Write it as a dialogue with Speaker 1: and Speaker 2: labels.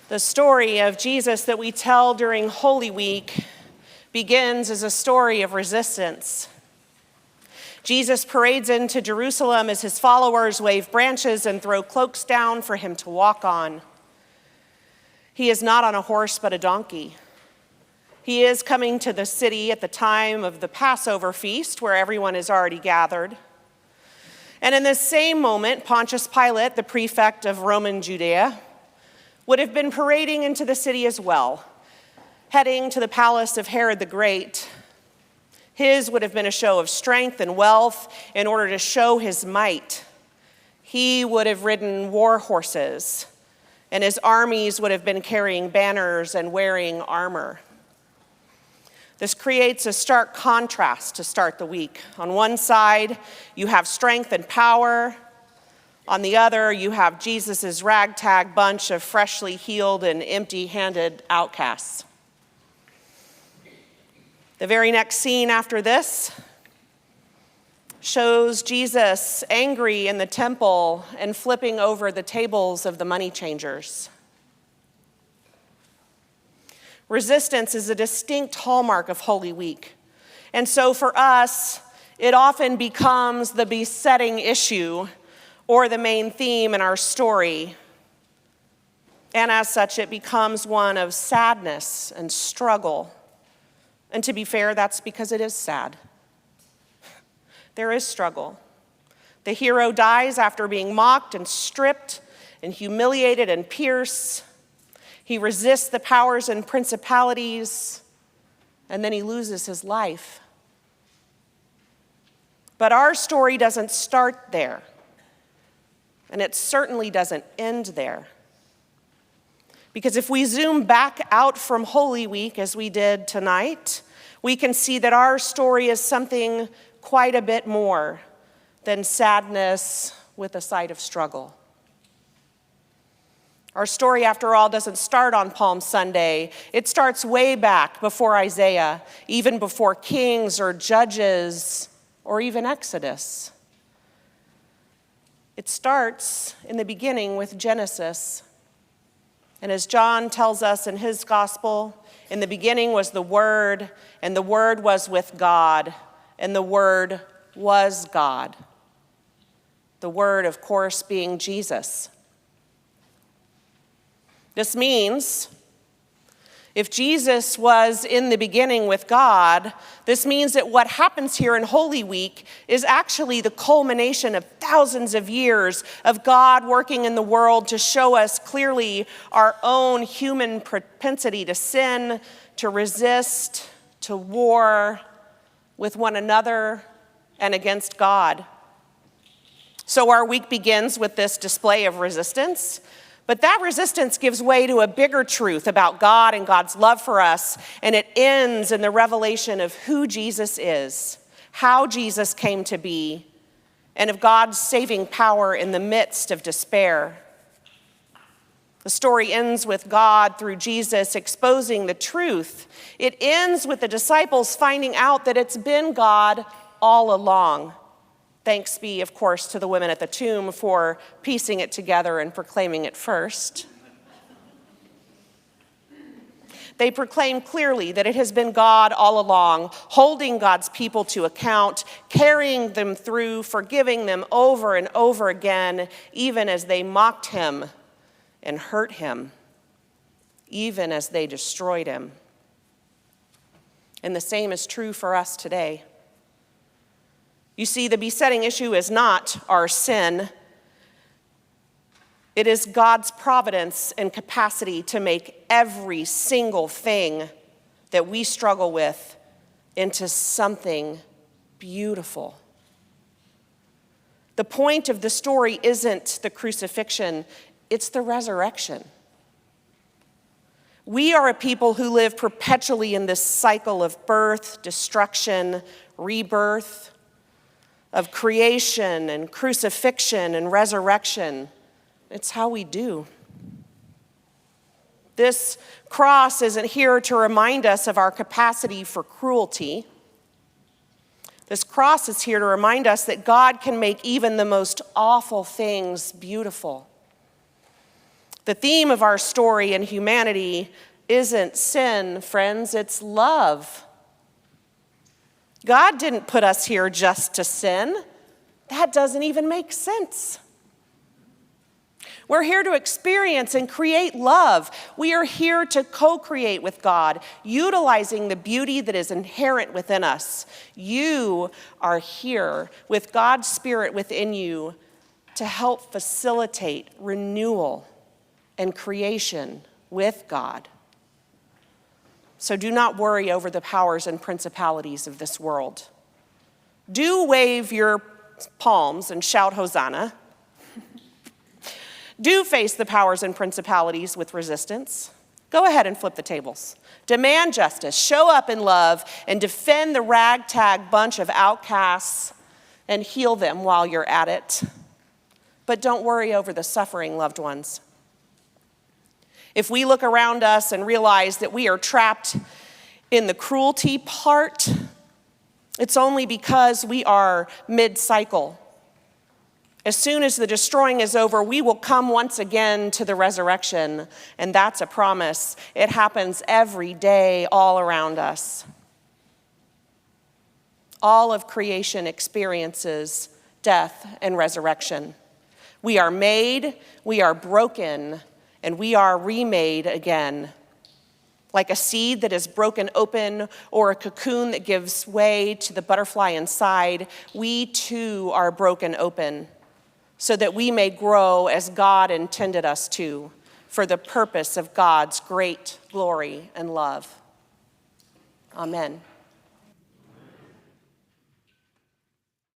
Speaker 1: The story of Jesus that we tell during Holy Week begins as a story of resistance. Jesus parades into Jerusalem as his followers wave branches and throw cloaks down for him to walk on. He is not on a horse but a donkey. He is coming to the city at the time of the Passover feast where everyone is already gathered. And in this same moment, Pontius Pilate, the prefect of Roman Judea, would have been parading into the city as well, heading to the palace of Herod the Great. His would have been a show of strength and wealth in order to show his might. He would have ridden war horses, and his armies would have been carrying banners and wearing armor. This creates a stark contrast to start the week. On one side, you have strength and power. On the other, you have Jesus' ragtag bunch of freshly healed and empty-handed outcasts. The very next scene after this shows Jesus angry in the temple and flipping over the tables of the money changers. Resistance is a distinct hallmark of Holy Week. And so for us, it often becomes the besetting issue or the main theme in our story. And as such, it becomes one of sadness and struggle. And to be fair, that's because it is sad. There is struggle. The hero dies after being mocked and stripped and humiliated and pierced. He resists the powers and principalities, and then he loses his life. But our story doesn't start there. And it certainly doesn't end there. Because if we zoom back out from Holy Week, as we did tonight, we can see that our story is something quite a bit more than sadness with a side of struggle. Our story, after all, doesn't start on Palm Sunday. It starts way back before Isaiah, even before Kings or Judges or even Exodus. It starts in the beginning with Genesis. And as John tells us in his gospel, in the beginning was the Word, and the Word was with God, and the Word was God. The Word, of course, being Jesus. This means if Jesus was in the beginning with God, this means that what happens here in Holy Week is actually the culmination of thousands of years of God working in the world to show us clearly our own human propensity to sin, to resist, to war with one another and against God. So our week begins with this display of resistance. But that resistance gives way to a bigger truth about God and God's love for us, and it ends in the revelation of who Jesus is, how Jesus came to be, and of God's saving power in the midst of despair. The story ends with God, through Jesus, exposing the truth. It ends with the disciples finding out that it's been God all along. Thanks be, of course, to the women at the tomb for piecing it together and proclaiming it first. They proclaim clearly that it has been God all along, holding God's people to account, carrying them through, forgiving them over and over again, even as they mocked him and hurt him, even as they destroyed him. And the same is true for us today. You see, the besetting issue is not our sin. It is God's providence and capacity to make every single thing that we struggle with into something beautiful. The point of the story isn't the crucifixion, it's the resurrection. We are a people who live perpetually in this cycle of birth, destruction, rebirth, of creation and crucifixion and resurrection. It's how we do. This cross isn't here to remind us of our capacity for cruelty. This cross is here to remind us that God can make even the most awful things beautiful. The theme of our story in humanity isn't sin, friends, it's love. God didn't put us here just to sin. That doesn't even make sense. We're here to experience and create love. We are here to co-create with God, utilizing the beauty that is inherent within us. You are here with God's Spirit within you to help facilitate renewal and creation with God. So do not worry over the powers and principalities of this world. Do wave your palms and shout Hosanna. Do face the powers and principalities with resistance. Go ahead and flip the tables. Demand justice, show up in love, and defend the ragtag bunch of outcasts and heal them while you're at it. But don't worry over the suffering loved ones. If we look around us and realize that we are trapped in the cruelty part, it's only because we are mid-cycle. As soon as the destroying is over, we will come once again to the resurrection, and that's a promise. It happens every day all around us. All of creation experiences death and resurrection. We are made, we are broken, and we are remade again. Like a seed that is broken open or a cocoon that gives way to the butterfly inside, we too are broken open so that we may grow as God intended us to for the purpose of God's great glory and love. Amen.